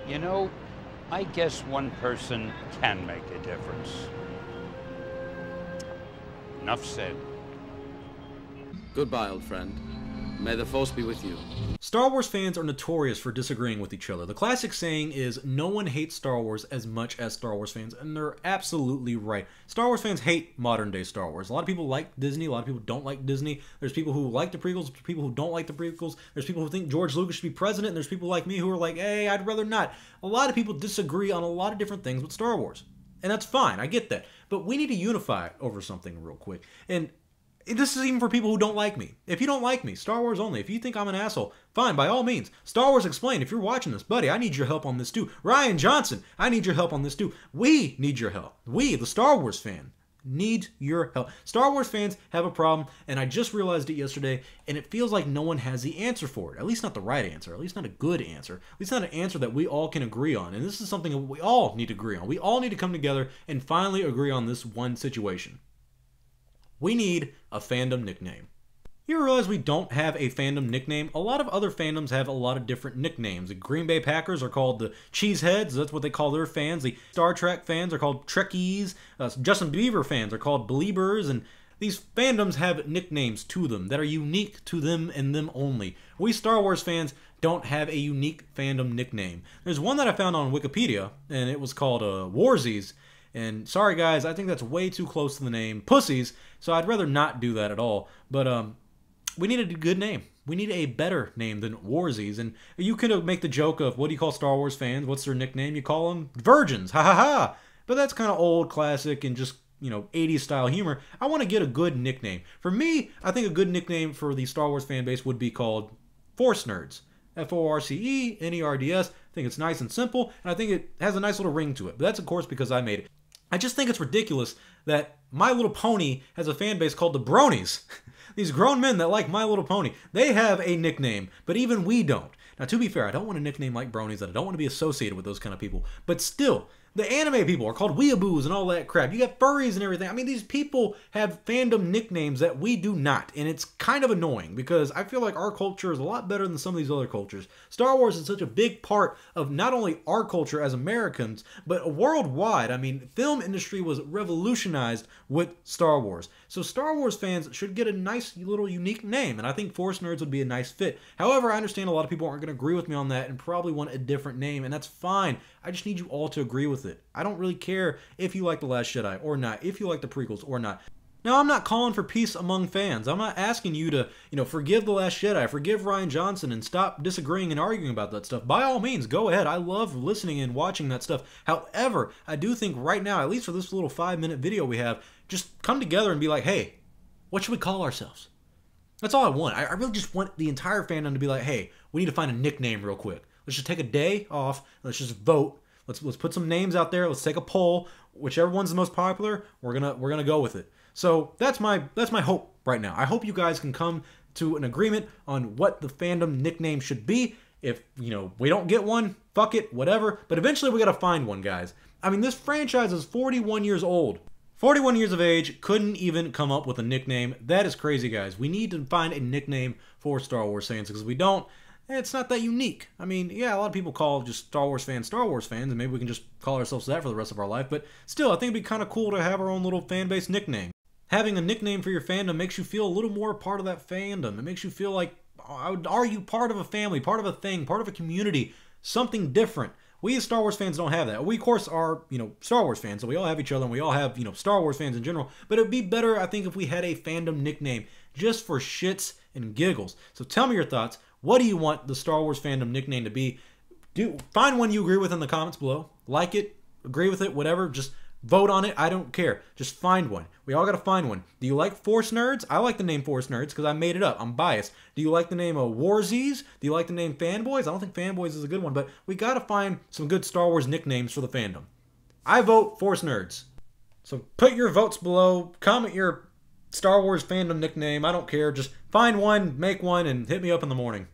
You know, I guess one person can make a difference. Enough said. Goodbye, old friend. May the Force be with you. Star Wars fans are notorious for disagreeing with each other. The classic saying is, no one hates Star Wars as much as Star Wars fans, and they're absolutely right. Star Wars fans hate modern-day Star Wars. A lot of people like Disney, a lot of people don't like Disney. There's people who like the prequels, people who don't like the prequels. There's people who think George Lucas should be president, and there's people like me who are like, hey, I'd rather not. A lot of people disagree on a lot of different things with Star Wars, and that's fine, I get that. But we need to unify over something real quick, and this is even for people who don't like me. If you don't like me, Star Wars only. If you think I'm an asshole, fine, by all means. Star Wars Explained, if you're watching this, buddy, I need your help on this too. Ryan Johnson, I need your help on this too. We need your help. We, the Star Wars fan, need your help. Star Wars fans have a problem, and I just realized it yesterday, and it feels like no one has the answer for it. At least not the right answer. At least not a good answer. At least not an answer that we all can agree on. And this is something that we all need to agree on. We all need to come together and finally agree on this one situation. We need a fandom nickname. You realize we don't have a fandom nickname? A lot of other fandoms have a lot of different nicknames. The Green Bay Packers are called the Cheeseheads. That's what they call their fans. The Star Trek fans are called Trekkies. Justin Bieber fans are called Beliebers. And these fandoms have nicknames to them that are unique to them and them only. We Star Wars fans don't have a unique fandom nickname. There's one that I found on Wikipedia, and it was called Warsies. And sorry guys, I think that's way too close to the name Pussies, so I'd rather not do that at all. But we need a good name. We need a better name than Warsies. And you could make the joke of, what do you call Star Wars fans? What's their nickname? You call them virgins. Ha ha ha. But that's kind of old, classic, and just, 80s style humor. I want to get a good nickname. For me, I think a good nickname for the Star Wars fan base would be called Force Nerds. Forcenerds. I think it's nice and simple, and I think it has a nice little ring to it. But that's, of course, because I made it. I just think it's ridiculous that My Little Pony has a fan base called the Bronies. These grown men that like My Little Pony, they have a nickname, but even we don't. Now, to be fair, I don't want a nickname like Bronies, and I don't want to be associated with those kind of people. But still, the anime people are called weeaboos and all that crap. You got furries and everything. I mean, these people have fandom nicknames that we do not. And it's kind of annoying because I feel like our culture is a lot better than some of these other cultures. Star Wars is such a big part of not only our culture as Americans, but worldwide. I mean, film industry was revolutionized with Star Wars. So Star Wars fans should get a nice little unique name. And I think Force Nerds would be a nice fit. However, I understand a lot of people aren't going to agree with me on that and probably want a different name. And that's fine. I just need you all to agree with it. I don't really care if you like The Last Jedi or not, if you like the prequels or not. Now, I'm not calling for peace among fans. I'm not asking you to, forgive The Last Jedi, forgive Ryan Johnson, and stop disagreeing and arguing about that stuff. By all means, go ahead. I love listening and watching that stuff. However, I do think right now, at least for this little 5-minute video we have, just come together and be like, hey, what should we call ourselves? That's all I want. I really just want the entire fandom to be like, hey, we need to find a nickname real quick. Let's just take a day off. Let's just vote. Let's put some names out there. Let's take a poll. Whichever one's the most popular, we're gonna go with it. So that's my hope right now. I hope you guys can come to an agreement on what the fandom nickname should be. If we don't get one, fuck it, whatever. But eventually we gotta find one, guys. I mean, this franchise is 41 years old. 41 years of age, couldn't even come up with a nickname. That is crazy, guys. We need to find a nickname for Star Wars fans, because if we don't, it's not that unique. I mean, yeah, a lot of people call just Star Wars fans, and maybe we can just call ourselves that for the rest of our life, but still, I think it'd be kind of cool to have our own little fan-based nickname. Having a nickname for your fandom makes you feel a little more a part of that fandom. It makes you feel like, are you part of a family, part of a thing, part of a community, something different. We as Star Wars fans don't have that. We, of course, are, Star Wars fans, so we all have each other, and we all have, Star Wars fans in general, but it'd be better, I think, if we had a fandom nickname just for shits and giggles. So tell me your thoughts. What do you want the Star Wars fandom nickname to be? Find one you agree with in the comments below. Like it, agree with it, whatever. Just vote on it. I don't care. Just find one. We all got to find one. Do you like Force Nerds? I like the name Force Nerds because I made it up. I'm biased. Do you like the name Warsies? Do you like the name Fanboys? I don't think Fanboys is a good one, but we got to find some good Star Wars nicknames for the fandom. I vote Force Nerds. So put your votes below. Comment your Star Wars fandom nickname. I don't care. Just find one, make one, and hit me up in the morning.